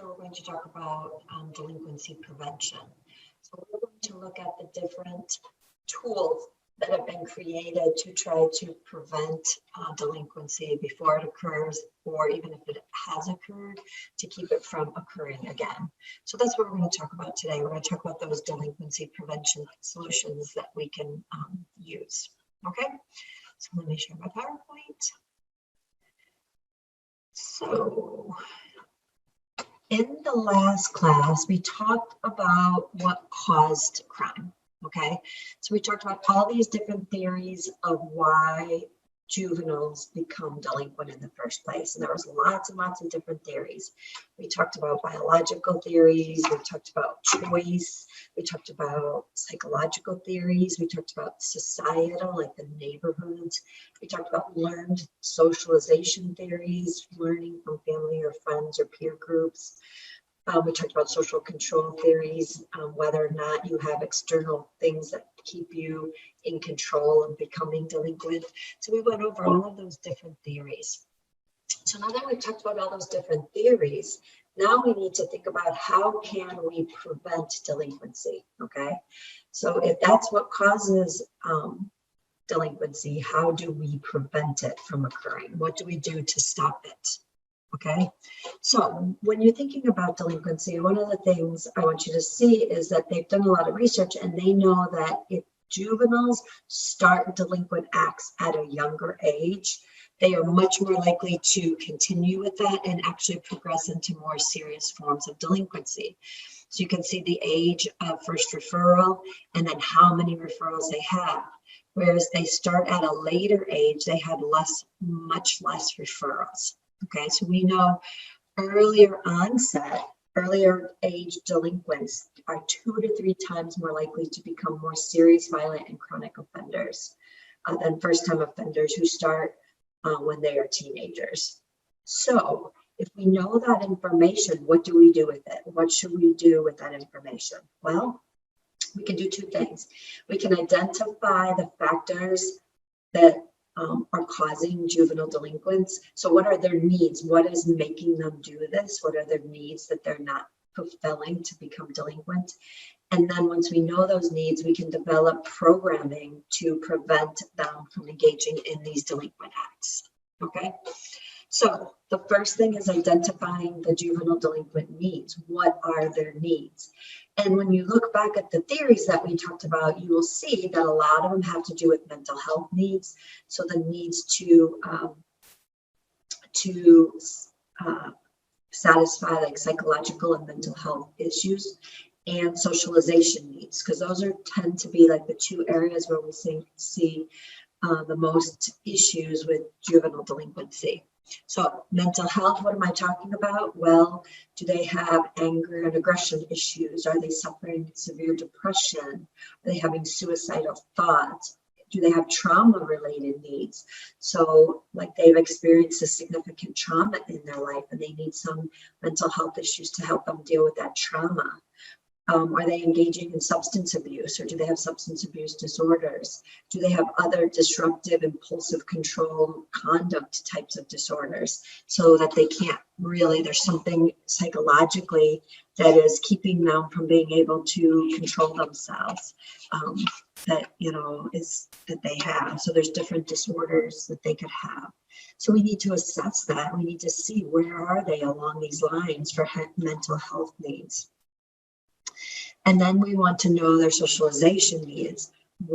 we're going to talk about delinquency prevention. So we're going to look at the different tools that have been created to try to prevent delinquency before it occurs, or even if it has occurred, to keep it from occurring again. So that's what we're going to talk about today. We're going to talk about those delinquency prevention solutions that we can use. Okay, so let me share my PowerPoint. So in the last class, we talked about what caused crime. Okay, so we talked about all these different theories of why juveniles become delinquent in the first place. And there was lots and lots of different theories. We talked about biological theories, we talked about choice, we talked about psychological theories, we talked about societal, like the neighborhoods, we talked about learned socialization theories, learning from family or friends or peer groups. We talked about social control theories, whether or not you have external things that keep you in control of becoming delinquent. So we went over all of those different theories. So now that we've talked about all those different theories, now we need to think about how can we prevent delinquency, okay? So if that's what causes delinquency, how do we prevent it from occurring? What do we do to stop it? Okay, so when you're thinking about delinquency, one of the things I want you to see is that they've done a lot of research and they know that if juveniles start delinquent acts at a younger age, they are much more likely to continue with that and actually progress into more serious forms of delinquency. So you can see the age of first referral and then how many referrals they have. Whereas they start at a later age, they have much less referrals. Okay, so we know earlier onset, earlier age delinquents are 2 to 3 times more likely to become more serious, violent, and chronic offenders than first-time offenders who start when they are teenagers. So if we know that information, what do we do with it? What should we do with that information? Well, we can do 2 things. We can identify the factors that are causing juvenile delinquents. So what are their needs? What is making them do this? What are their needs that they're not fulfilling to become delinquent? And then once we know those needs, we can develop programming to prevent them from engaging in these delinquent acts. Okay, so the first thing is identifying the juvenile delinquent needs. What are their needs? And when you look back at the theories that we talked about, you will see that a lot of them have to do with mental health needs. So the needs to satisfy like psychological and mental health issues, and socialization needs, because those tend to be like the 2 areas where we see the most issues with juvenile delinquency. So mental health, what am I talking about? Well, do they have anger and aggression issues? Are they suffering severe depression? Are they having suicidal thoughts? Do they have trauma-related needs? So like they've experienced a significant trauma in their life and they need some mental health issues to help them deal with that trauma. Are they engaging in substance abuse, or do they have substance abuse disorders? Do they have other disruptive, impulsive control conduct types of disorders, so that they can't really, there's something psychologically that is keeping them from being able to control themselves that they have. So there's different disorders that they could have. So we need to assess that. We need to see where are they along these lines for mental health needs. And then we want to know their socialization needs.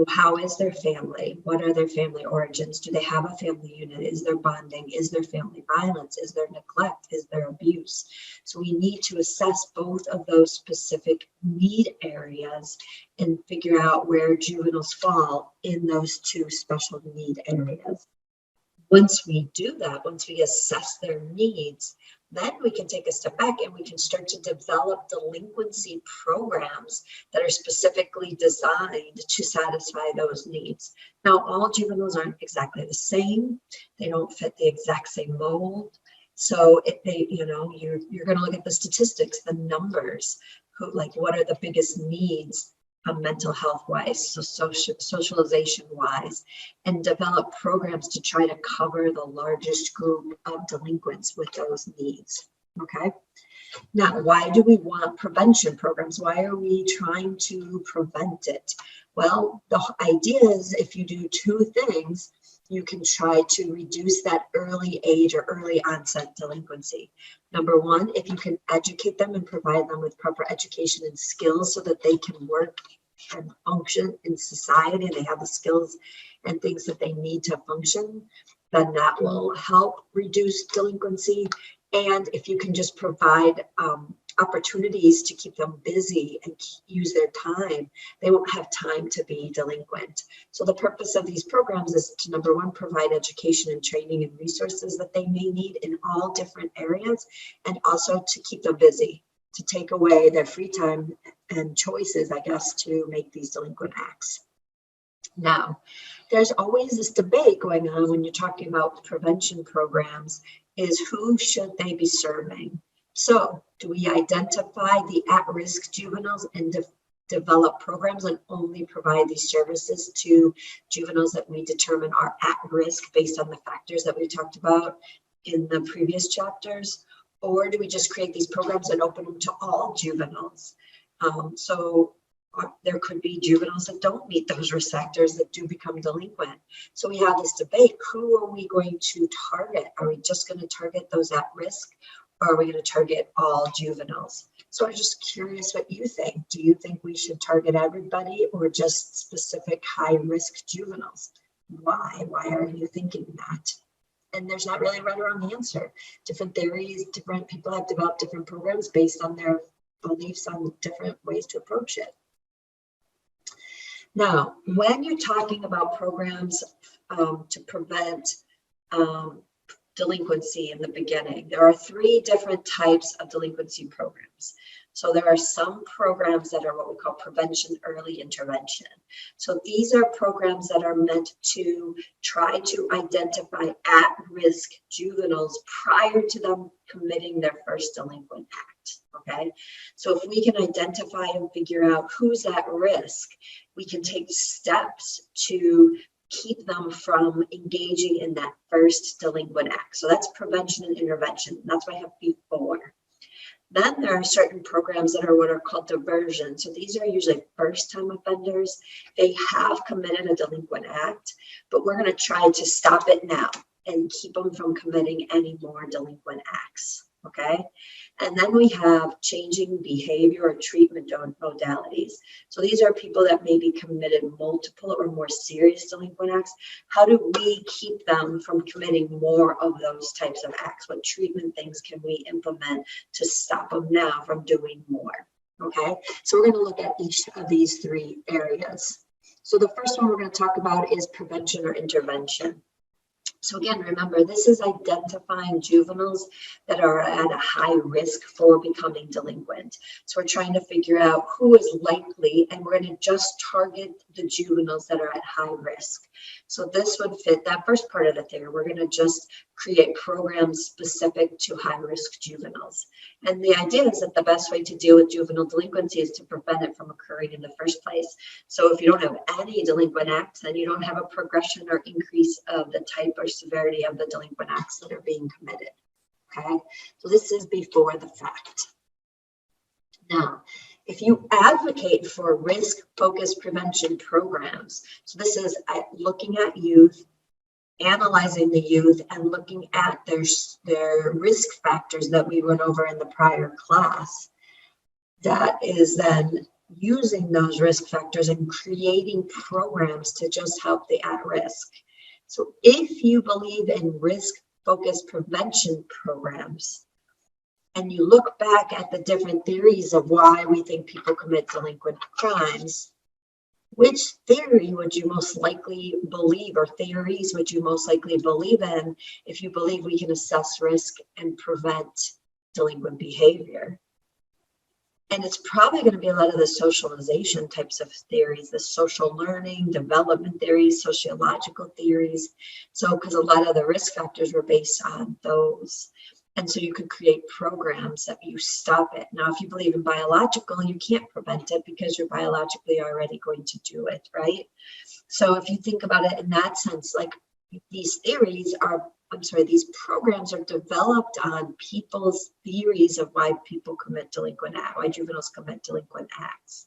How is their family? What are their family origins? Do they have a family unit? Is there bonding? Is there family violence? Is there neglect? Is there abuse? So we need to assess both of those specific need areas and figure out where juveniles fall in those 2 special need areas. Once we do that, once we assess their needs, then we can take a step back and we can start to develop delinquency programs that are specifically designed to satisfy those needs. Now, all juveniles aren't exactly the same. They don't fit the exact same mold. So if they, you're going to look at the statistics, the numbers, what are the biggest needs mental health wise, so socialization wise, and develop programs to try to cover the largest group of delinquents with those needs. Okay, Now, why do we want prevention programs? Why are we trying to prevent it? Well, the idea is if you do two things, you can try to reduce that early age or early onset delinquency. Number one, if you can educate them and provide them with proper education and skills so that they can work and function in society and they have the skills and things that they need to function, then that will help reduce delinquency. And if you can just provide opportunities to keep them busy and use their time, they won't have time to be delinquent. So the purpose of these programs is to, number one, provide education and training and resources that they may need in all different areas, and also to keep them busy, to take away their free time and choices, I guess, to make these delinquent acts. Now, there's always this debate going on when you're talking about prevention programs, is who should they be serving? So do we identify the at-risk juveniles and develop programs and only provide these services to juveniles that we determine are at risk based on the factors that we talked about in the previous chapters? Or do we just create these programs and open them to all juveniles? There could be juveniles that don't meet those risk factors that do become delinquent. So we have this debate, who are we going to target? Are we just going to target those at risk, or are we going to target all juveniles? So I'm just curious what you think. Do you think we should target everybody or just specific high risk juveniles? Why? Why are you thinking that? And there's not really a right or wrong answer. Different theories, different people have developed different programs based on their beliefs on different ways to approach it. Now, when you're talking about programs to prevent delinquency in the beginning, there are three different types of delinquency programs. So there are some programs that are what we call prevention early intervention. So these are programs that are meant to try to identify at-risk juveniles prior to them committing their first delinquent act. Okay, so if we can identify and figure out who's at risk, we can take steps to keep them from engaging in that first delinquent act. So that's prevention and intervention. That's what I have before. Then there are certain programs that are what are called diversion. So these are usually first-time offenders. They have committed a delinquent act, but we're going to try to stop it now and keep them from committing any more delinquent acts. Okay, and then we have changing behavior or treatment modalities. So these are people that maybe committed multiple or more serious delinquent acts. How do we keep them from committing more of those types of acts? What treatment things can we implement to stop them now from doing more? Okay, so we're going to look at each of these three areas. So the first one we're going to talk about is prevention or intervention. So again, remember, this is identifying juveniles that are at a high risk for becoming delinquent. So we're trying to figure out who is likely, and we're going to just target the juveniles that are at high risk. So this would fit that first part of the theory. We're going to just create programs specific to high-risk juveniles. And the idea is that the best way to deal with juvenile delinquency is to prevent it from occurring in the first place. So if you don't have any delinquent acts, then you don't have a progression or increase of the type or severity of the delinquent acts that are being committed. Okay, so this is before the fact. Now, if you advocate for risk-focused prevention programs, so this is looking at youth, analyzing the youth, and looking at their risk factors that we went over in the prior class, that is then using those risk factors and creating programs to just help the at-risk. So if you believe in risk-focused prevention programs, and you look back at the different theories of why we think people commit delinquent crimes, which theory would you most likely believe, or theories would you most likely believe in if you believe we can assess risk and prevent delinquent behavior? And it's probably going to be a lot of the socialization types of theories, the social learning, development theories, sociological theories. So, because a lot of the risk factors were based on those. And so you could create programs that you stop it. Now, if you believe in biological, you can't prevent it because you're biologically already going to do it, right? So if you think about it in that sense, like these theories are these programs are developed on people's theories of why people commit delinquent acts, why juveniles commit delinquent acts.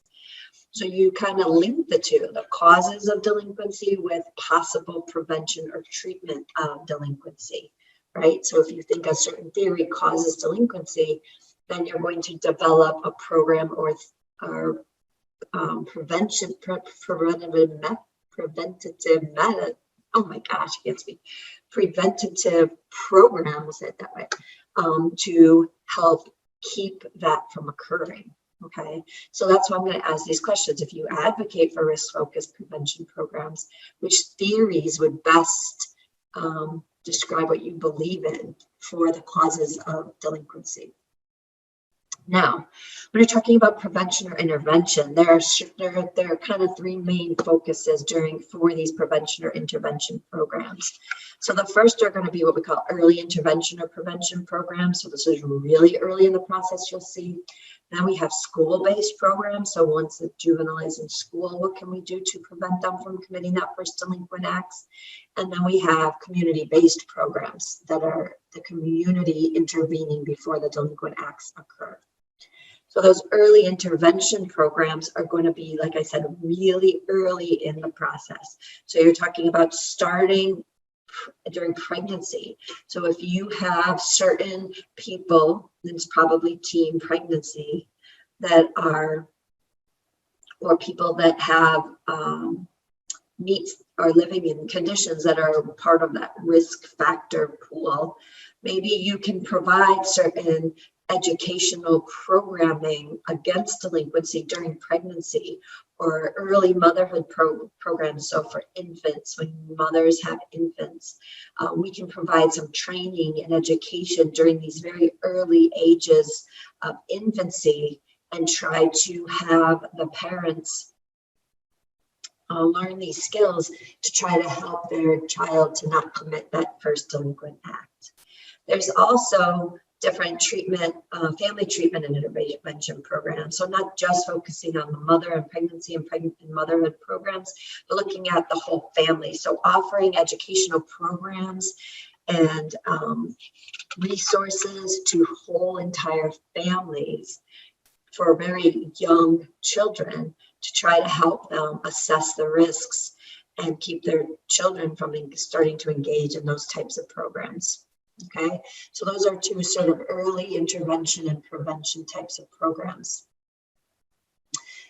So you kind of link the two, the causes of delinquency with possible prevention or treatment of delinquency, right? So if you think a certain theory causes delinquency, then you're going to develop a program or preventative method. Oh my gosh, I can't speak. Preventative program, we'll say it that way, to help keep that from occurring. Okay, so that's why I'm going to ask these questions. If you advocate for risk-focused prevention programs, which theories would best describe what you believe in for the causes of delinquency? Now, when you're talking about prevention or intervention, there are kind of three main focuses for these prevention or intervention programs. So the first are going to be what we call early intervention or prevention programs. So this is really early in the process, you'll see. Then we have school-based programs. So once the juvenile is in school, what can we do to prevent them from committing that first delinquent acts? And then we have community-based programs that are the community intervening before the delinquent acts occur. So those early intervention programs are going to be, like I said, really early in the process. So you're talking about starting during pregnancy. So if you have certain people, it's probably teen pregnancy, that are, or people that have are living in conditions that are part of that risk factor pool, maybe you can provide certain educational programming against delinquency during pregnancy, or early motherhood programs. So for infants, when mothers have infants, we can provide some training and education during these very early ages of infancy and try to have the parents learn these skills to try to help their child to not commit that first delinquent act. There's also different treatment, family treatment and intervention programs. So not just focusing on the mother and pregnancy and motherhood programs, but looking at the whole family. So offering educational programs and resources to whole entire families for very young children to try to help them assess the risks and keep their children from starting to engage in those types of programs. Okay, so those are two sort of early intervention and prevention types of programs.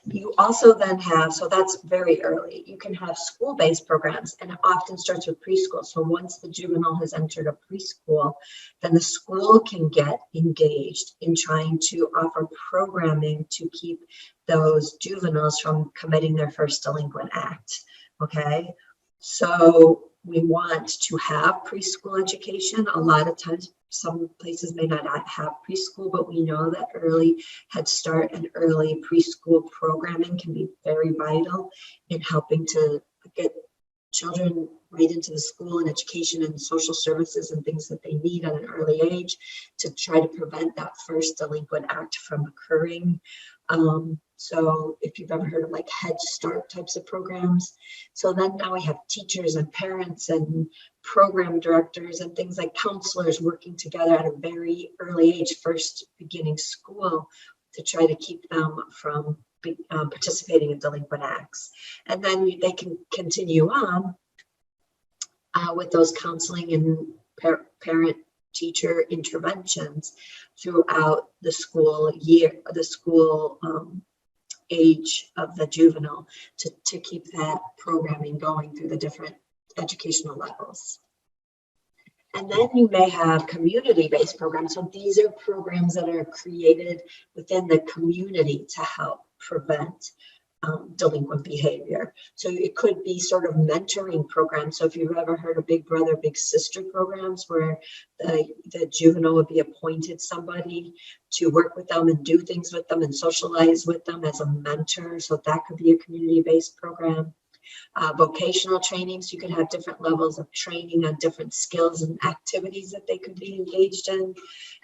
You also then have, so that's very early, you can have school-based programs, and it often starts with preschool. So once the juvenile has entered a preschool, then the school can get engaged in trying to offer programming to keep those juveniles from committing their first delinquent act. Okay, so we want to have preschool education. A lot of times, some places may not have preschool, but we know that early Head Start and early preschool programming can be very vital in helping to get children right into the school and education and social services and things that they need at an early age to try to prevent that first delinquent act from occurring. So if you've ever heard of like Head Start types of programs. So then now we have teachers and parents and program directors and things like counselors working together at a very early age, first beginning school, to try to keep them from participating in delinquent acts. And then they can continue on with those counseling and parent teacher interventions throughout the school year, the school age of the juvenile, to keep that programming going through the different educational levels. And then you may have community-based programs. So these are programs that are created within the community to help prevent delinquent behavior. So it could be sort of mentoring programs. So if you've ever heard of Big Brother, Big Sister programs, where the juvenile would be appointed somebody to work with them and do things with them and socialize with them as a mentor. So that could be a community-based program. Vocational trainings, you could have different levels of training on different skills and activities that they could be engaged in.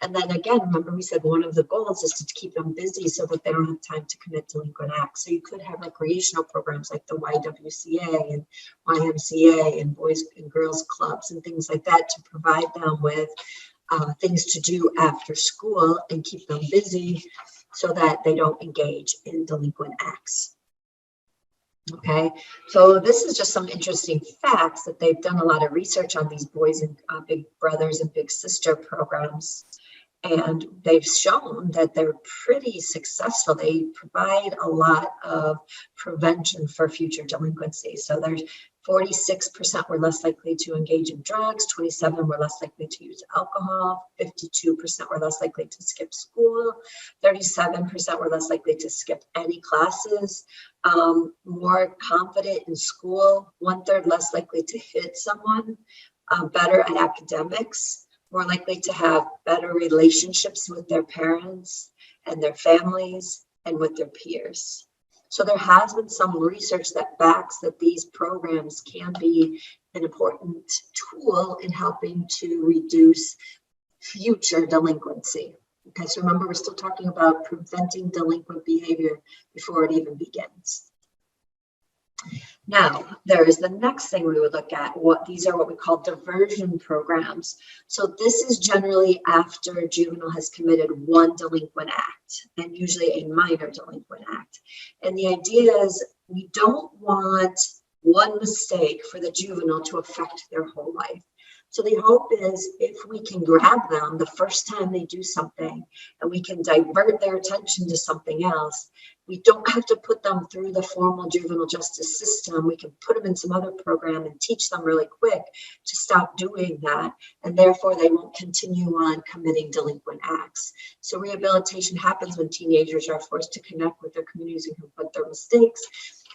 And then again, remember we said one of the goals is to keep them busy so that they don't have time to commit delinquent acts. So you could have recreational programs like the YWCA and YMCA and Boys and Girls Clubs and things like that to provide them with things to do after school and keep them busy so that they don't engage in delinquent acts. Okay, so this is just some interesting facts that they've done a lot of research on these boys and big brothers and big sister programs. And they've shown that they're pretty successful. They provide a lot of prevention for future delinquency. So there's 46% were less likely to engage in drugs, 27 were less likely to use alcohol, 52% were less likely to skip school, 37% were less likely to skip any classes, more confident in school, 1/3 less likely to hit someone, better at academics, more likely to have better relationships with their parents and their families and with their peers. So there has been some research that backs that these programs can be an important tool in helping to reduce future delinquency. Okay, so remember, we're still talking about preventing delinquent behavior before it even begins. Now, there is the next thing we would look at. These are what we call diversion programs. So this is generally after a juvenile has committed one delinquent act, and usually a minor delinquent act. And the idea is we don't want one mistake for the juvenile to affect their whole life. So the hope is if we can grab them the first time they do something and we can divert their attention to something else, we don't have to put them through the formal juvenile justice system. We can put them in some other program and teach them really quick to stop doing that. And therefore they won't continue on committing delinquent acts. So rehabilitation happens when teenagers are forced to connect with their communities and confront their mistakes.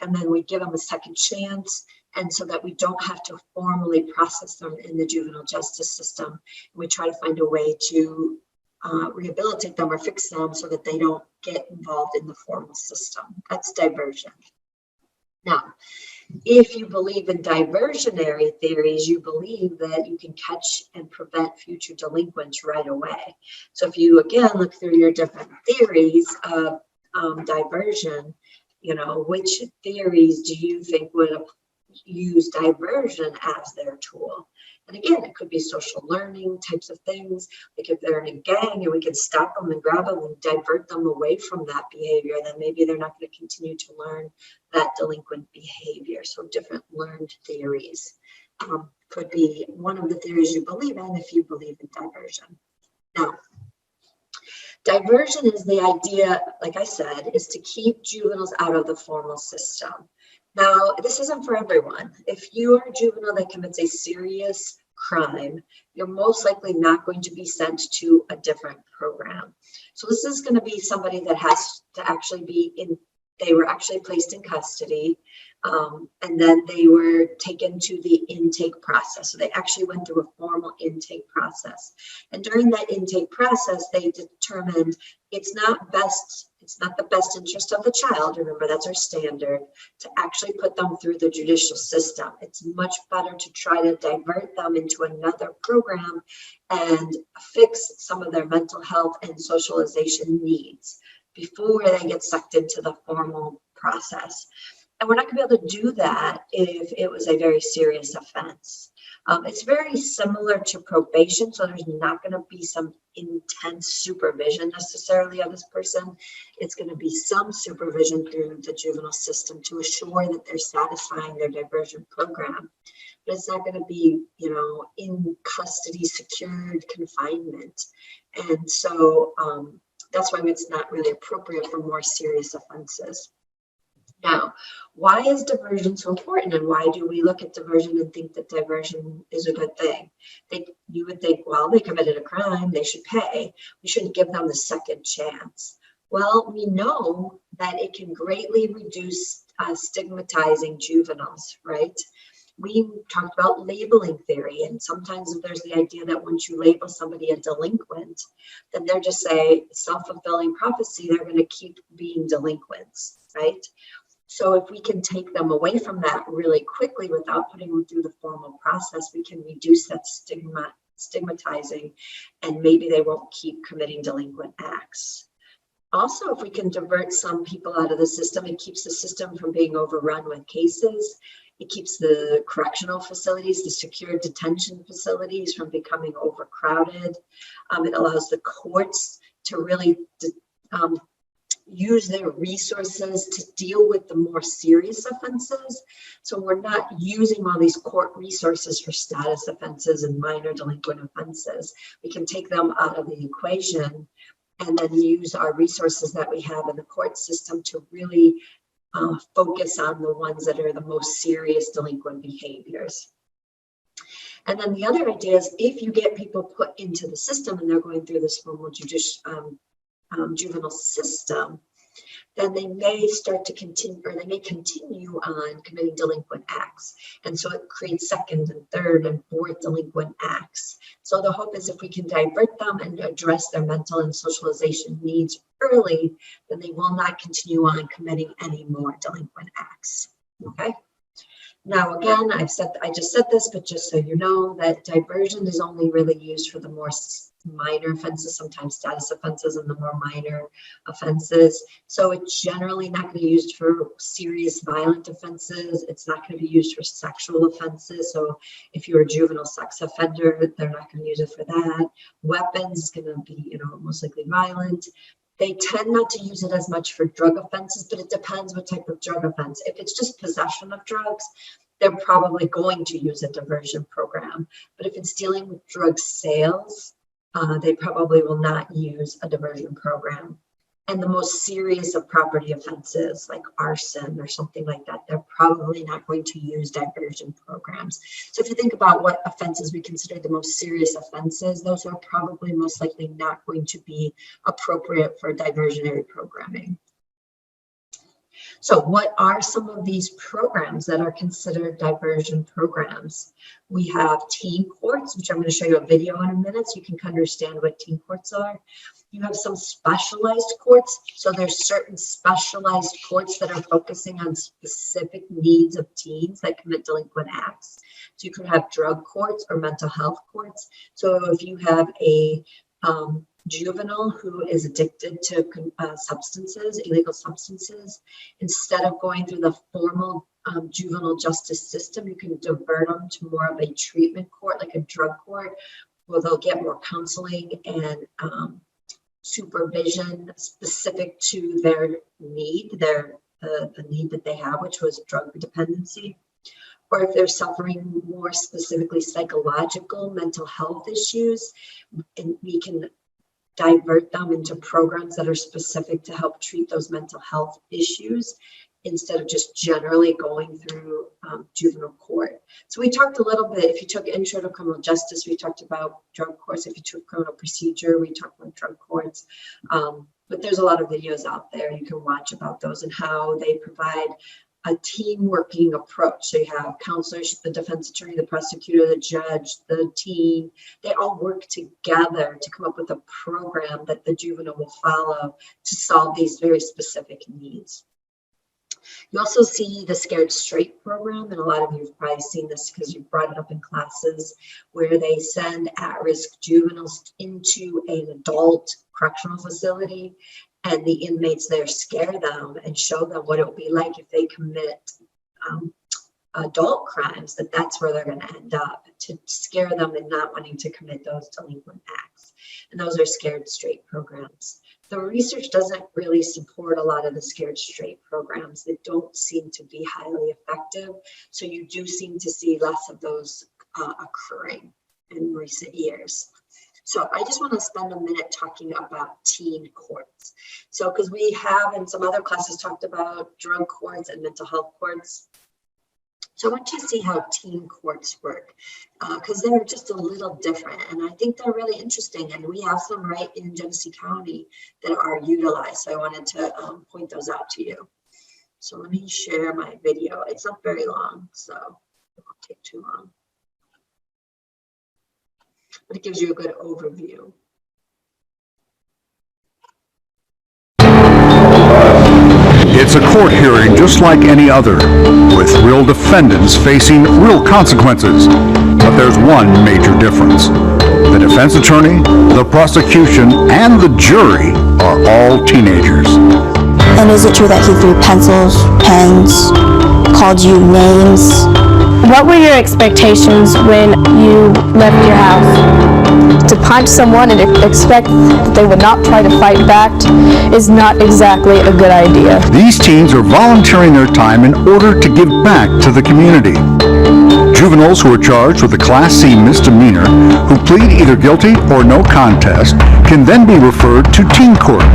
And then we give them a second chance. And so that we don't have to formally process them in the juvenile justice system. We try to find a way to rehabilitate them or fix them so that they don't get involved in the formal system. That's diversion. Now, if you believe in diversionary theories, you believe that you can catch and prevent future delinquents right away. So if you, again, look through your different theories of diversion, you know, which theories do you think would use diversion as their tool? And again, it could be social learning types of things. Like if they're in a gang and we can stop them and grab them and divert them away from that behavior, then maybe they're not going to continue to learn that delinquent behavior. So different learned theories could be one of the theories you believe in if you believe in diversion. Now, diversion is the idea, like I said, is to keep juveniles out of the formal system. Now, this isn't for everyone. If you are a juvenile that commits a serious crime, you're most likely not going to be sent to a different program. So this is going to be somebody that has to actually be in, they were actually placed in custody, and then they were taken to the intake process. So they actually went through a formal intake process. And during that intake process, they determined it's not the best interest of the child, remember that's our standard, to actually put them through the judicial system. It's much better to try to divert them into another program and fix some of their mental health and socialization needs before they get sucked into the formal process. And we're not going to be able to do that if it was a very serious offense. It's very similar to probation, so there's not going to be some intense supervision necessarily of this person. It's going to be some supervision through the juvenile system to assure that they're satisfying their diversion program. But it's not going to be, you know, in custody, secured confinement. And so that's why it's not really appropriate for more serious offenses. Now, why is diversion so important, and why do we look at diversion and think that diversion is a good thing? You would think, well, they committed a crime, they should pay. We shouldn't give them the second chance. Well, we know that it can greatly reduce stigmatizing juveniles, right? We talked about labeling theory, and sometimes there's the idea that once you label somebody a delinquent, then they're just say self-fulfilling prophecy, they're going to keep being delinquents, right? So if we can take them away from that really quickly without putting them through the formal process, we can reduce that stigmatizing, and maybe they won't keep committing delinquent acts. Also, if we can divert some people out of the system, it keeps the system from being overrun with cases. It keeps the correctional facilities, the secure detention facilities, from becoming overcrowded. It allows the courts to really use their resources to deal with the more serious offenses. So we're not using all these court resources for status offenses and minor delinquent offenses. We can take them out of the equation and then use our resources that we have in the court system to really focus on the ones that are the most serious delinquent behaviors. And then the other idea is, if you get people put into the system and they're going through this formal juvenile system, then they may start to continue, or they may continue on committing delinquent acts. And so it creates second and third and fourth delinquent acts. So the hope is, if we can divert them and address their mental and socialization needs early, then they will not continue on committing any more delinquent acts. Okay. Now, again, I just said this, but just so you know, that diversion is only really used for the more minor offenses, sometimes status offenses, and the more minor offenses. So it's generally not going to be used for serious violent offenses. It's not going to be used for sexual offenses. So if you're a juvenile sex offender, they're not going to use it for that. Weapons is going to be, most likely violent. They tend not to use it as much for drug offenses, but it depends what type of drug offense. If it's just possession of drugs, they're probably going to use a diversion program. But if it's dealing with drug sales, they probably will not use a diversion program. And the most serious of property offenses, like arson or something like that, they're probably not going to use diversion programs. So if you think about what offenses we consider the most serious offenses, those are probably most likely not going to be appropriate for diversionary programming. So what are some of these programs that are considered diversion programs? We have teen courts, which I'm going to show you a video in a minute so you can understand what teen courts are. You have some specialized courts. So there's certain specialized courts that are focusing on specific needs of teens that commit delinquent acts. So you could have drug courts or mental health courts. So if you have a juvenile who is addicted to substances, illegal substances, instead of going through the formal juvenile justice system, you can divert them to more of a treatment court, like a drug court, where they'll get more counseling and supervision specific to their need, the need that they have, which was drug dependency. Or if they're suffering more specifically psychological mental health issues, and we can divert them into programs that are specific to help treat those mental health issues instead of just generally going through juvenile court. So we talked a little bit, if you took Intro to Criminal Justice, we talked about drug courts. If you took criminal procedure, we talked about drug courts. But there's a lot of videos out there you can watch about those and how they provide a team working approach. So you have counselors, the defense attorney, the prosecutor, the judge, the team. They all work together to come up with a program that the juvenile will follow to solve these very specific needs. You also see the Scared Straight program, and a lot of you have probably seen this because you've brought it up in classes, where they send at-risk juveniles into an adult correctional facility, and the inmates there scare them and show them what it will be like if they commit adult crimes, that's where they're going to end up, to scare them and not wanting to commit those delinquent acts. And those are Scared Straight programs. The research doesn't really support a lot of the Scared Straight programs. They don't seem to be highly effective. So you do seem to see less of those occurring in recent years. So I just want to spend a minute talking about teen courts. So because we have in some other classes talked about drug courts and mental health courts. So I want you to see how teen courts work, because they're just a little different. And I think they're really interesting. And we have some right in Genesee County that are utilized. So I wanted to point those out to you. So let me share my video. It's not very long, so it won't take too long. But it gives you a good overview. It's a court hearing just like any other, with real defendants facing real consequences. But there's one major difference. The defense attorney, the prosecution, and the jury are all teenagers. And is it true that he threw pencils, pens, called you names? What were your expectations when you left your house? To punch someone and expect that they would not try to fight back is not exactly a good idea. These teens are volunteering their time in order to give back to the community. Juveniles who are charged with a Class C misdemeanor, who plead either guilty or no contest, can then be referred to teen court,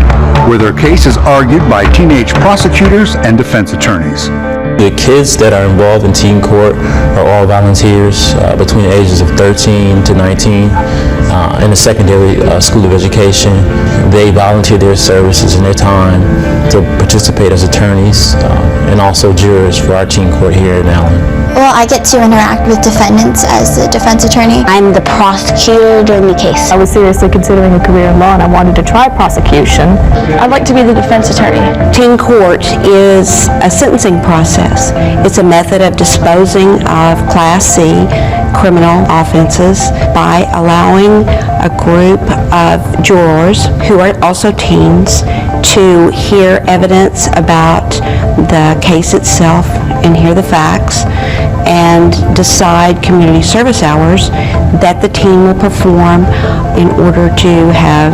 where their case is argued by teenage prosecutors and defense attorneys. The kids that are involved in teen court are all volunteers between the ages of 13 to 19 in the secondary school of education. They volunteer their services and their time to participate as attorneys and also jurors for our teen court here in Allen. Well, I get to interact with defendants as the defense attorney. I'm the prosecutor during the case. I was seriously considering a career in law and I wanted to try prosecution. I'd like to be the defense attorney. Teen court is a sentencing process. It's a method of disposing of Class C criminal offenses by allowing a group of jurors who are also teens to hear evidence about the case itself and hear the facts and decide community service hours that the teen will perform in order to have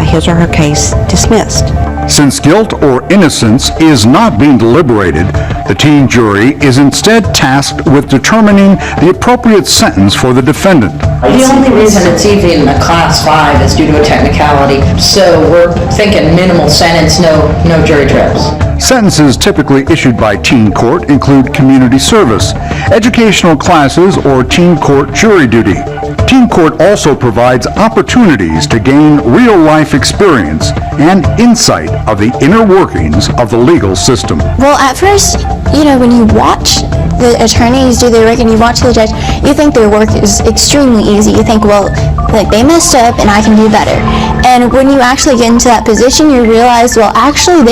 his or her case dismissed. Since guilt or innocence is not being deliberated, the teen jury is instead tasked with determining the appropriate sentence for the defendant. The only reason it's even a Class 5 is due to a technicality, so we're thinking minimal sentence, no jury trips. Sentences typically issued by teen court include community service, educational classes, or teen court jury duty. Teen court also provides opportunities to gain real-life experience and insight of the inner workings of the legal system. Well, at first, when you watch the attorneys do their work and you watch the judge, you think their work is extremely easy. You think, well, like they messed up and I can do better. And when you actually get into that position, you realize, well, actually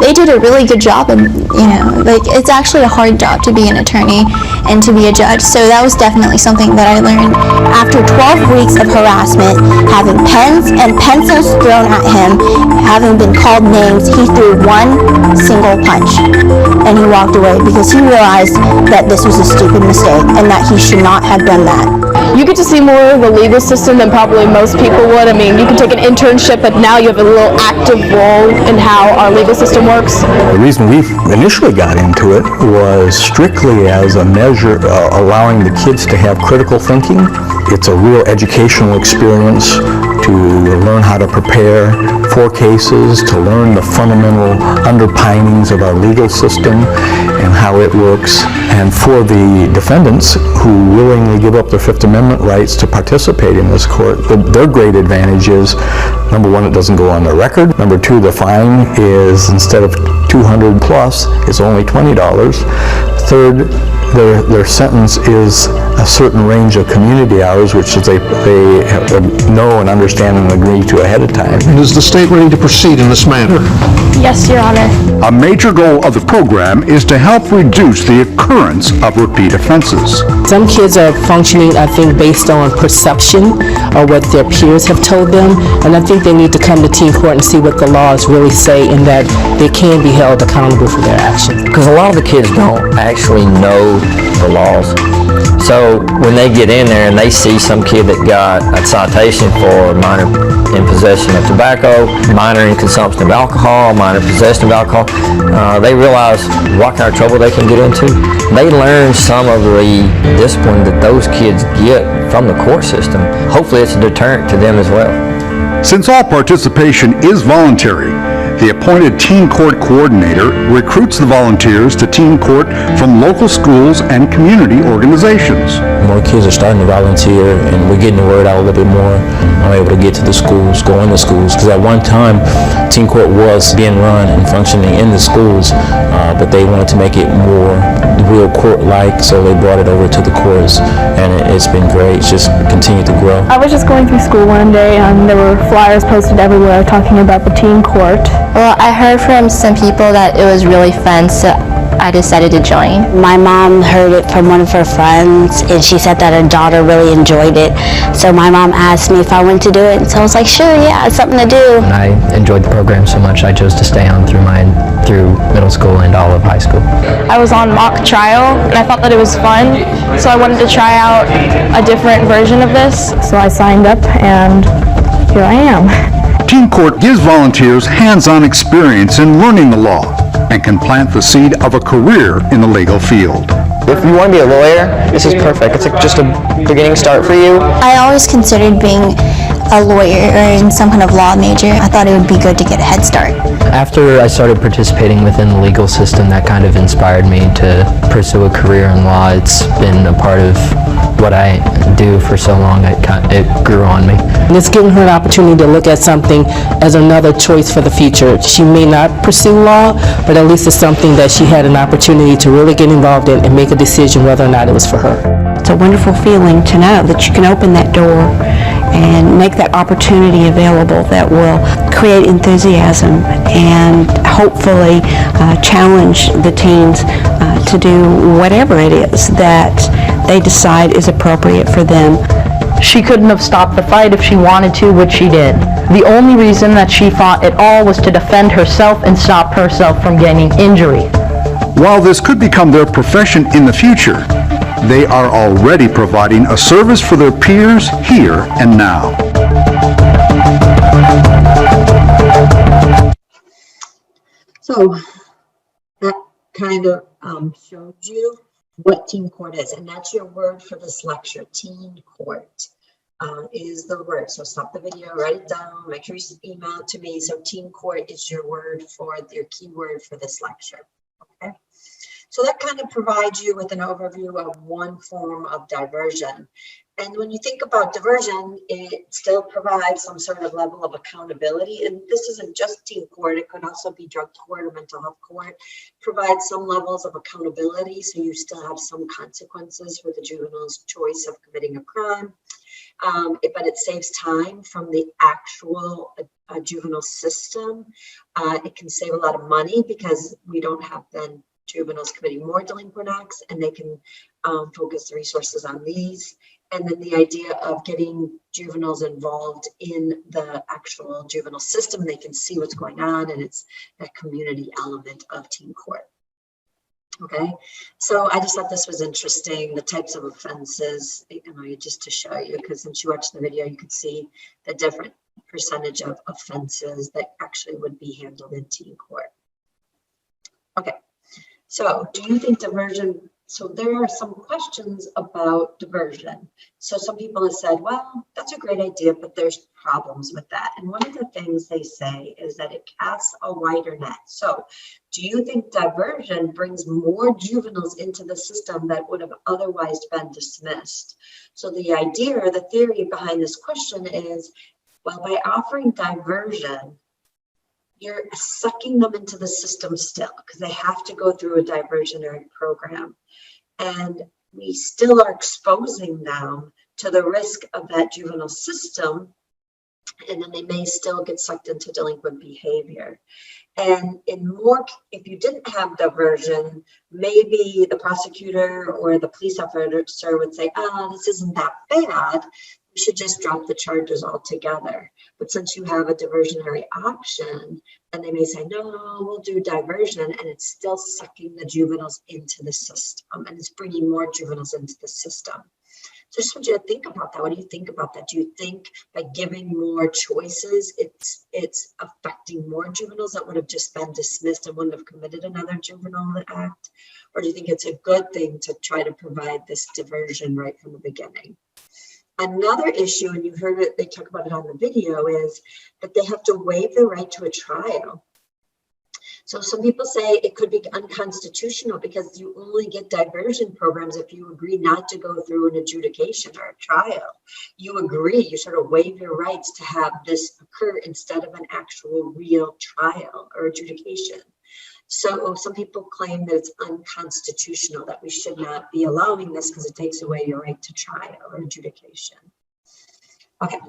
they did a really good job, and it's actually a hard job to be an attorney and to be a judge. So that was definitely something that I learned. After 12 weeks of harassment, having pens and pencils thrown at him, having been called names, he threw one single punch and he walked away because he realized that this was a stupid mistake and that he should not have done that. You get to see more of the legal system than probably most people would. I mean, you can take an internship, but now you have a little active role in how our legal system works. The reason we initially got into it was strictly as a measure allowing the kids to have critical thinking. It's a real educational experience to learn how to prepare for cases, to learn the fundamental underpinnings of our legal system and how it works. And for the defendants who willingly give up their Fifth Amendment rights to participate in this court, their great advantage is, number one, it doesn't go on their record. Number two, the fine is, instead of $200 plus, it's only $20. Third, their sentence is a certain range of community hours, which they know and understand and agree to ahead of time. Is the state ready to proceed in this manner? Yes, Your Honor. A major goal of the program is to help reduce the occurrence of repeat offenses. Some kids are functioning, I think, based on perception or what their peers have told them, and I think they need to come to teen court and see what the laws really say and that they can be held accountable for their actions. Because a lot of the kids don't actually know the laws. So when they get in there and they see some kid that got a citation for minor in possession of tobacco, minor in consumption of alcohol, minor possession of alcohol, they realize what kind of trouble they can get into. They learn some of the discipline that those kids get from the court system. Hopefully it's a deterrent to them as well. Since all participation is voluntary, the appointed teen court coordinator recruits the volunteers to teen court from local schools and community organizations. More kids are starting to volunteer and we're getting the word out a little bit more. I'm able to get to the schools, go into schools, because at one time teen court was being run and functioning in the schools, but they wanted to make it more real court-like, so they brought it over to the courts, and it's been great. It's just continued to grow. I was just going through school one day and there were flyers posted everywhere talking about the teen court. Well, I heard from some people that it was really fun, so I decided to join. My mom heard it from one of her friends, and she said that her daughter really enjoyed it. So my mom asked me if I wanted to do it, and so I was like, sure, yeah, it's something to do. I enjoyed the program so much, I chose to stay on through middle school and all of high school. I was on mock trial and I thought that it was fun, so I wanted to try out a different version of this. So I signed up and here I am. Teen Court gives volunteers hands-on experience in learning the law and can plant the seed of a career in the legal field. If you want to be a lawyer, this is perfect. It's just a beginning start for you. I always considered being a lawyer or in some kind of law major. I thought it would be good to get a head start. After I started participating within the legal system, that kind of inspired me to pursue a career in law. It's been a part of what I do for so long, it grew on me. And it's giving her an opportunity to look at something as another choice for the future. She may not pursue law, but at least it's something that she had an opportunity to really get involved in and make a decision whether or not it was for her. It's a wonderful feeling to know that you can open that door and make that opportunity available that will create enthusiasm and hopefully challenge the teens to do whatever it is that they decide is appropriate for them. She couldn't have stopped the fight if she wanted to, which she did. The only reason that she fought at all was to defend herself and stop herself from getting injury. While this could become their profession in the future, they are already providing a service for their peers here and now. So that kind of showed you what teen court is, and that's your word for this lecture. Teen court is the word. So stop the video, write it down, make sure you email it to me. So teen court is your word for your keyword for this lecture. Okay. So that kind of provides you with an overview of one form of diversion. And when you think about diversion, it still provides some sort of level of accountability. And this isn't just teen court, it could also be drug court or mental health court. Provides some levels of accountability, so you still have some consequences for the juvenile's choice of committing a crime. But it saves time from the actual juvenile system. It can save a lot of money because we don't have then juveniles committing more delinquent acts, and they can focus the resources on these. And then the idea of getting juveniles involved in the actual juvenile system, they can see what's going on, and it's that community element of teen court. Okay, so I just thought this was interesting, the types of offenses, just to show you, because since you watched the video, you could see the different percentage of offenses that actually would be handled in teen court. Okay. So do you think diversion, so there are some questions about diversion. So some people have said, well, that's a great idea, but there's problems with that. And one of the things they say is that it casts a wider net. So do you think diversion brings more juveniles into the system that would have otherwise been dismissed? So the idea or the theory behind this question is, well, by offering diversion, you're sucking them into the system still because they have to go through a diversionary program. And we still are exposing them to the risk of that juvenile system, and then they may still get sucked into delinquent behavior. And if you didn't have diversion, maybe the prosecutor or the police officer would say, oh, this isn't that bad. We should just drop the charges altogether. But since you have a diversionary option, and they may say, no, we'll do diversion, and it's still sucking the juveniles into the system, and it's bringing more juveniles into the system. So I just want you to think about that. What do you think about that? Do you think by giving more choices, it's affecting more juveniles that would have just been dismissed and wouldn't have committed another juvenile act? Or do you think it's a good thing to try to provide this diversion right from the beginning? Another issue, and you heard it, they talk about it on the video, is that they have to waive the right to a trial. So some people say it could be unconstitutional because you only get diversion programs if you agree not to go through an adjudication or a trial. You agree, you sort of waive your rights to have this occur instead of an actual real trial or adjudication. So some people claim that it's unconstitutional, that we should not be allowing this because it takes away your right to trial or adjudication. Okay,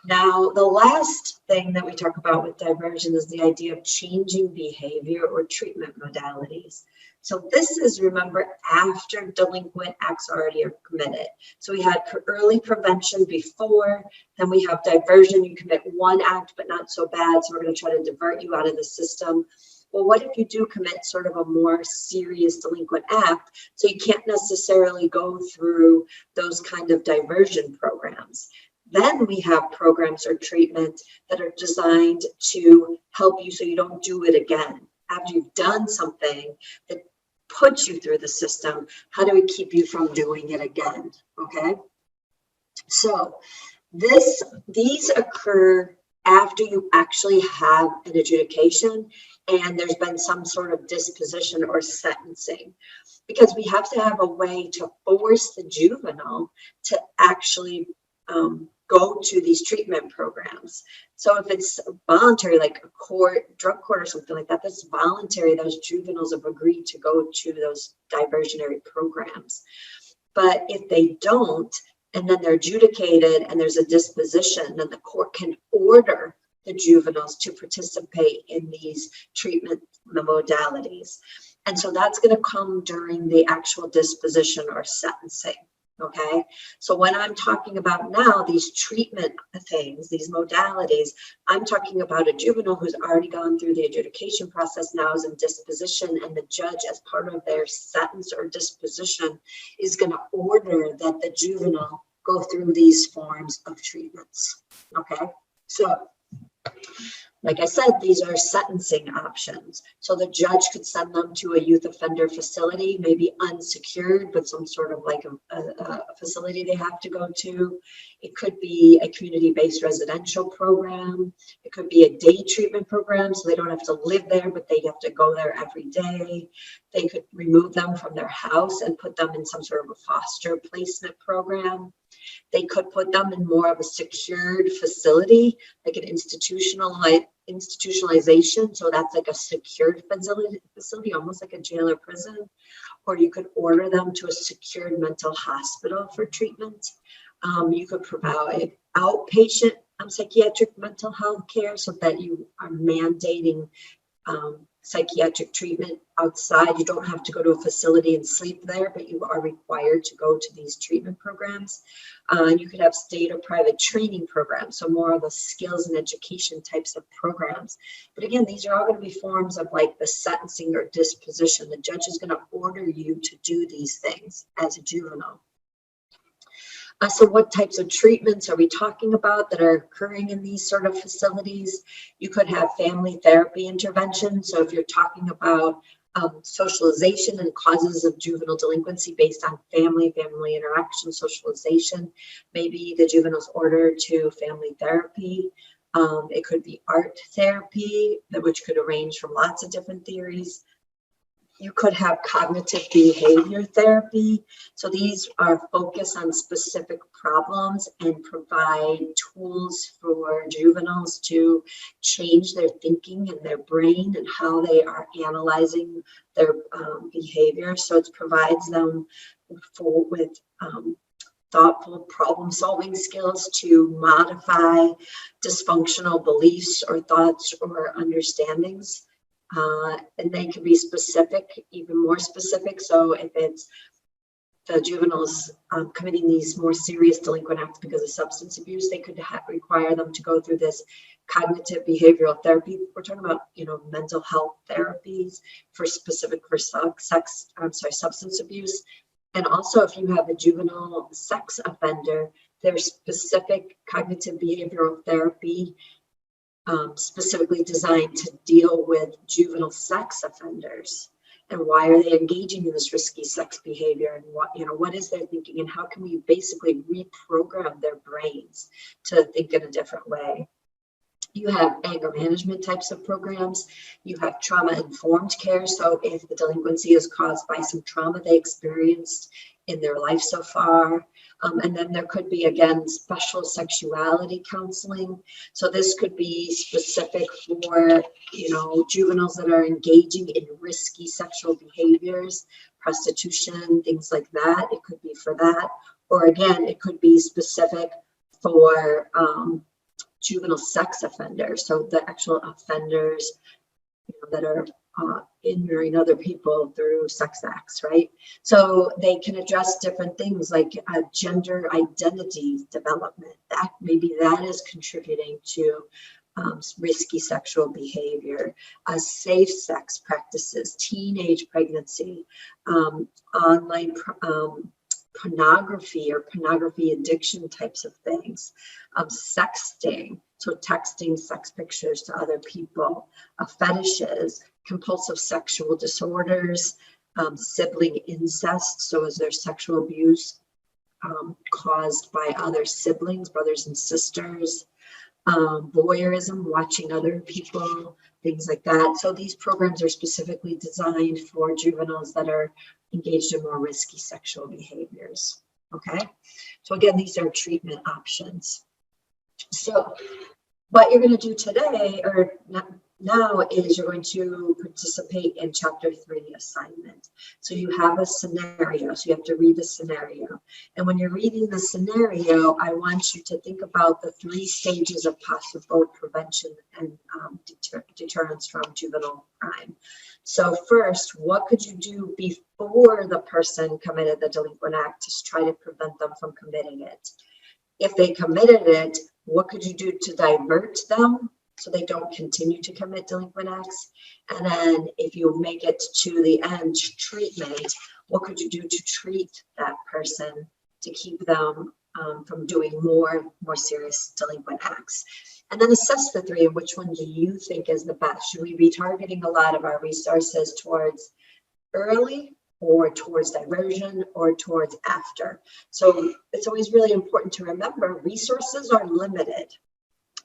now the last thing that we talk about with diversion is the idea of changing behavior or treatment modalities. So this is, remember, after delinquent acts already are committed. So we had early prevention before, then we have diversion. You commit one act, but not so bad, so we're going to try to divert you out of the system. Well, what if you do commit sort of a more serious delinquent act, so you can't necessarily go through those kind of diversion programs? Then we have programs or treatment that are designed to help you so you don't do it again. After you've done something that puts you through the system, how do we keep you from doing it again? Okay, so these occur after you actually have an adjudication and there's been some sort of disposition or sentencing, because we have to have a way to force the juvenile to actually go to these treatment programs. So if it's voluntary, like a court, drug court or something like that, that's voluntary. Those juveniles have agreed to go to those diversionary programs. But if they don't, and then they're adjudicated and there's a disposition, then the court can order the juveniles to participate in these treatment modalities. And so that's going to come during the actual disposition or sentencing. Okay, so when I'm talking about now these treatment things, these modalities, I'm talking about a juvenile who's already gone through the adjudication process, now is in disposition, and the judge, as part of their sentence or disposition, is going to order that the juvenile go through these forms of treatments. Okay, so like I said, these are sentencing options. So the judge could send them to a youth offender facility, maybe unsecured, but some sort of like a facility they have to go to. It could be a community-based residential program. It could be a day treatment program, so they don't have to live there, but they have to go there every day. They could remove them from their house and put them in some sort of a foster placement program. They could put them in more of a secured facility, like an institutionalization. So that's like a secured facility, almost like a jail or prison. Or you could order them to a secured mental hospital for treatment. You could provide outpatient psychiatric mental health care, so that you are mandating psychiatric treatment outside. You don't have to go to a facility and sleep there, but you are required to go to these treatment programs. You could have state or private training programs, so more of the skills and education types of programs. But again, these are all going to be forms of like the sentencing or disposition. The judge is going to order you to do these things as a juvenile. So what types of treatments are we talking about that are occurring in these sort of facilities? You could have family therapy intervention. So if you're talking about socialization and causes of juvenile delinquency based on family interaction, socialization, maybe the juvenile's ordered to family therapy. It could be art therapy, which could range from lots of different theories. You could have cognitive behavior therapy. So these are focused on specific problems and provide tools for juveniles to change their thinking and their brain and how they are analyzing their behavior. So it provides them with thoughtful problem-solving skills to modify dysfunctional beliefs or thoughts or understandings. And they can be specific, even more specific. So if it's the juveniles committing these more serious delinquent acts because of substance abuse, they could require them to go through this cognitive behavioral therapy. We're talking about, mental health therapies for substance abuse. And also if you have a juvenile sex offender, there's specific cognitive behavioral therapy specifically designed to deal with juvenile sex offenders, and why are they engaging in this risky sex behavior, and what is their thinking, and how can we basically reprogram their brains to think in a different way. You have anger management types of programs. You have trauma-informed care. So if the delinquency is caused by some trauma they experienced in their life so far. And then there could be, again, special sexuality counseling. So this could be specific for, juveniles that are engaging in risky sexual behaviors, prostitution, things like that. It could be for that. Or again, it could be specific for juvenile sex offenders. So the actual offenders that are injuring other people through sex acts, right? So they can address different things like gender identity development. That maybe that is contributing to risky sexual behavior, safe sex practices, teenage pregnancy, online pornography or pornography addiction types of things, sexting, so texting sex pictures to other people, fetishes, compulsive sexual disorders, sibling incest, so is there sexual abuse caused by other siblings, brothers and sisters, voyeurism, watching other people, things like that. So these programs are specifically designed for juveniles that are engaged in more risky sexual behaviors. Okay, so again, these are treatment options. So what you're going to do today or now is you're going to participate in Chapter 3 assignment. So you have a scenario, so you have to read the scenario. And when you're reading the scenario, I want you to think about the 3 stages of possible prevention and deterrence from juvenile crime. So first, what could you do before the person committed the delinquent act to try to prevent them from committing it? If they committed it, what could you do to divert them so they don't continue to commit delinquent acts? And then if you make it to the end, treatment, what could you do to treat that person to keep them from doing more serious delinquent acts? And then assess the 3, and which one do you think is the best? Should we be targeting a lot of our resources towards early or towards diversion or towards after? So it's always really important to remember resources are limited.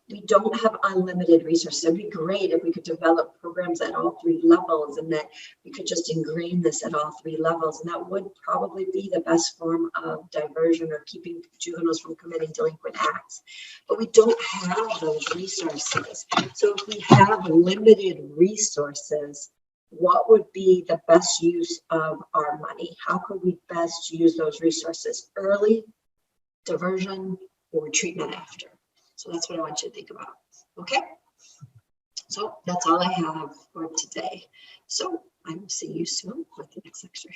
We don't have unlimited resources. It'd be great if we could develop programs at all 3 levels and that we could just ingrain this at all 3 levels. And that would probably be the best form of diversion or keeping juveniles from committing delinquent acts. But we don't have those resources. So if we have limited resources, what would be the best use of our money? How could we best use those resources? Early, diversion, or treatment after? So that's what I want you to think about. Okay. So that's all I have for today. So I will see you soon with the next lecture.